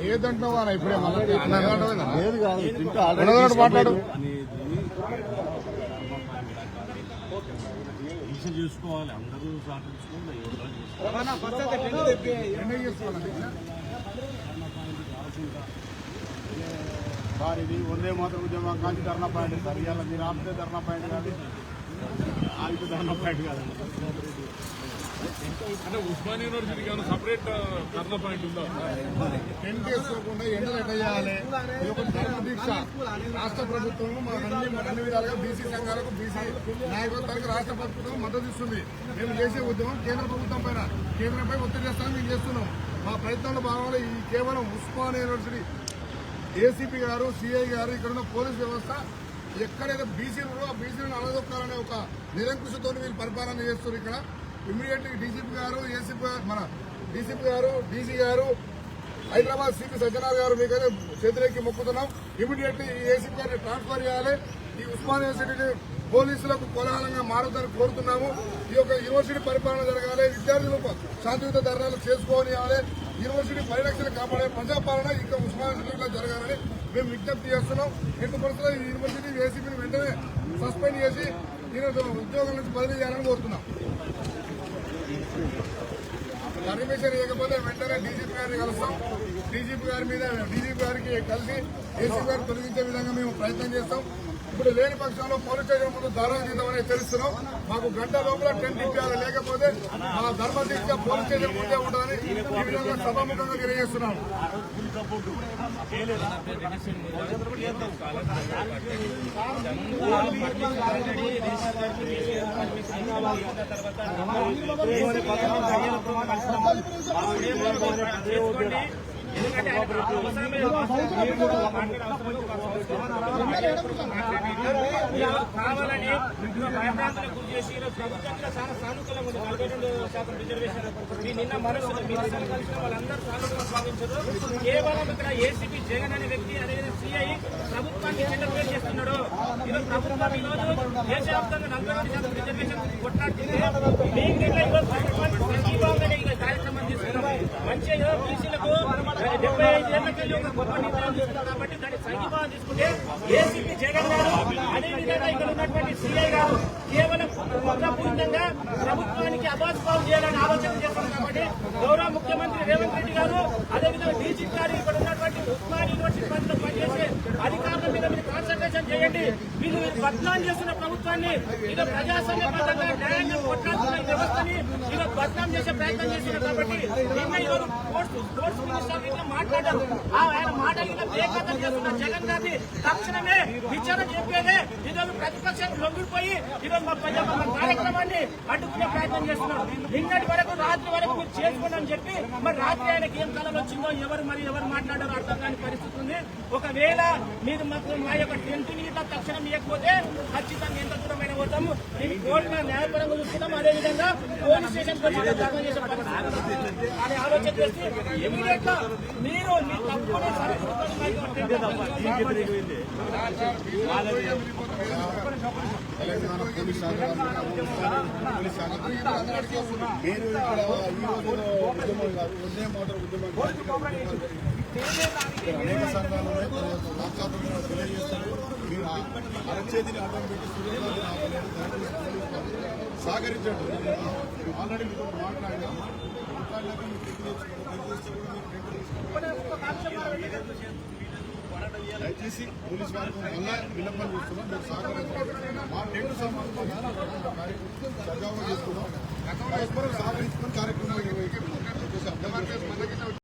ఏదంటున్నావా ఇప్పుడే మాట్లాడు చూసుకోవాలి అందరూ సార్ ఇది వందే మాత్రం ఉద్యమం కాంచి ధర్నా పాయింట్ సార్ ఇవాళ మీరు ఆపితే ధర్నా పాయింట్ కాదు ఆగితే ధర్నా పాయింట్ కాదండి అంటే ఉస్మాన్ యూనివర్సిటీకి ఏమైనా సపరేట్ ధర్నా పాయింట్ ఉందా? టెంట్ వేసుకోకుండా ఎండలు ఎట్లా చేయాలి ఇది ఒక ధర్మ దీక్ష. రాష్ట్ర ప్రభుత్వం అన్ని విధాలుగా బీసీ సంఘాలకు బీసీ నాయకత్వానికి రాష్ట్ర ప్రభుత్వం మద్దతు ఇస్తుంది. మేము చేసే ఉద్యమం కేంద్ర ప్రభుత్వం పైన కేంద్రంపై ఒత్తిడి చేస్తామని మేము చేస్తున్నాం. మా ప్రయత్నంలో భాగంగా ఈ కేవలం ఉస్మాన్ యూనివర్సిటీ ఏసీపీ గారు సిఐ గారు ఇక్కడున్న పోలీస్ వ్యవస్థ ఎక్కడైతే బీసీలు ఆ బీసీలను అలదొక్కాలనే ఒక నిరంకుశతో వీళ్ళు పరిపాలన చేస్తున్నారు. ఇక్కడ ఇమ్మీడియట్లీ డీసీపీ గారు ఏసీపీ మన డీసీపీ గారు డీసీ గారు హైదరాబాద్ సిపి సజ్జనార్ గారు మీకైతే చేతులెక్కి మొక్కుతున్నాం. ఇమ్మీడియట్లీ ఈ ఏసీపీ గారిని ట్రాన్స్ఫర్ చేయాలి. ఈ ఉస్మాన్ యూనివర్సిటీని పోలీసులకు కోలాహలంగా మారుతారని కోరుతున్నాము. ఈ యొక్క యూనివర్సిటీ పరిపాలన జరగాలి. విద్యార్థులు శాంతియుత ధర్నాలు చేసుకోనియాలి. యూనివర్సిటీ పరిరక్షణ కాపాడే ప్రజాపాలన ఇంకా ఉస్మాన్ యూనివర్సిటీలో జరగాలని మేము విజ్ఞప్తి చేస్తున్నాం. ఎట్టి పరిస్థితుల్లో ఈ యూనివర్సిటీ ఏసీపీని వెంటనే సస్పెండ్ చేసి ఉద్యోగం నుంచి బదిలీ చేయాలని కోరుతున్నాం. పర్మిషన్ ఇవ్వకపోతే వెంటనే డీజీపీ గారిని కలుస్తాం. డీజీపీ గారి మీద డీజీపీ గారికి కలిసి ఏసీపీ గారిని తొలగించే విధంగా మేము ప్రయత్నం చేస్తాం. ఇప్పుడు లేని పక్షంలో పోలీస్ స్టేషన్ ముందు ధర్నా చేద్దామని హెచ్చరిస్తున్నాం. మాకు గంట లోపల టెంట్ ఇప్పించాలి, లేకపోతే మా ధర్మ దీక్ష పోలీస్ స్టేషన్ ముందే ఉండాలని ఈ విధంగా సభాముఖంగా తెలియజేస్తున్నాం. ఎందుకంటే కావాలని భయభ్రాంతులకు గురి చేసి ప్రభుత్వంలో చాలా సానుకూలంగా ఉంది. 42% రిజర్వేషన్ నిన్న మనసులో మీరు కలిసిన వాళ్ళందరూ సానుకూలంగా భావించదు. కేవలం ఇక్కడ ఏసీపీ జగన్ అనే వ్యక్తి అదేవిధంగా సిఐ ప్రభుత్వాన్ని చెడ్డపేరు చేస్తున్నాడు. ఈరోజు ప్రభుత్వం ఈరోజు దేశవ్యాప్తంగా 42% రిజర్వేషన్ కొట్లాడుతుంది. మీకు ఈరోజు సంఘీభావంగానే ఈ కార్యక్రమం తీసుకున్నాం. మంచిగా బీసీలకు 75 ఏళ్లకెళ్ళి ఒక గొప్ప నిర్ణయం తీసుకున్నారు కాబట్టి దాన్ని సంఘీభావం తీసుకుంటే ఏసీపీ జగన్ గారు అదేవిధంగా ఇక్కడ ఉన్నటువంటి సిఐ గారు కేవలం కుట్రపూరితంగా ప్రభుత్వానికి అబాస్పాలు చేయాలని ఆలోచన చేస్తున్నారు. కాబట్టి గౌరవ ముఖ్యమంత్రి రేవంత్ రెడ్డి గారు అదేవిధంగా డీజీపీ గారు ఇక్కడ ఉన్నటువంటి ఉస్మాన్ యూనివర్సిటీ పరిధిలో పనిచేసే అధికారుల మీద మీరు కాన్సన్ట్రేషన్ చేయండి. వీళ్ళు బద్నాం చేస్తున్న ప్రభుత్వాన్ని ఇక ప్రజాస్వామ్యబద్ధంగా న్యాయంగా కొట్లాడుతున్న వ్యవస్థని ఇక బద్నాం చేసే ప్రయత్నం చేస్తున్నారు. కాబట్టి నిన్న ఈరోజు స్పోర్ట్స్ మినిస్టర్ మాట్లాడారు. ఆయన మాటలు బేఖాతం చేస్తున్న జగన్ గారిని తక్షణమే విచారణ చెప్పేదే ఈరోజు ప్రతిపక్షం లొంగిపోయి ఈరోజు మా కార్యక్రమాన్ని అడ్డుకునే ప్రయత్నం చేస్తున్నారు. నిన్నటి వరకు రాత్రి వరకు మీరు చేసుకోండి అని చెప్పి మరి రాత్రి ఆయనకి ఏం కలం వచ్చిందో ఎవరు మాట్లాడారో అర్థం కాని పరిస్థితి ఉంది. ఒకవేళ మీరు మా యొక్క టెంట్ మీద తక్షణం ఇవ్వకపోతే ఖచ్చితంగా ఎంత దూరమైన పోతాము. దీన్ని కోర్టులో న్యాయపరంగా చూస్తున్నాం. అదేవిధంగా పోలీస్ స్టేషన్ ధర్నా చేసే పరిస్థితి అని ఆలోచన చేసి ఇమీడియట్ గా మీరు మీ తప్పునే మీరు ఇక్కడ ఈ రోజులో ఉద్యమం కాదు, వందే మాత్రం ఉద్యమం అనేక సంఘాలు తెలియజేస్తారు. మీరు అరచేతిని అడ్డం పెట్టి సహకరించండి. ఆల్రెడీ మీతో మాట్లాడినాక దయచేసి పోలీస్ వారికి మళ్ళా విన్నపం చేస్తున్నాం. మీరు సహకరించాలి. మా టెంట్ సంబంధించిన సజావుగా చేస్తున్నాం. పరస్పరం సహకరించి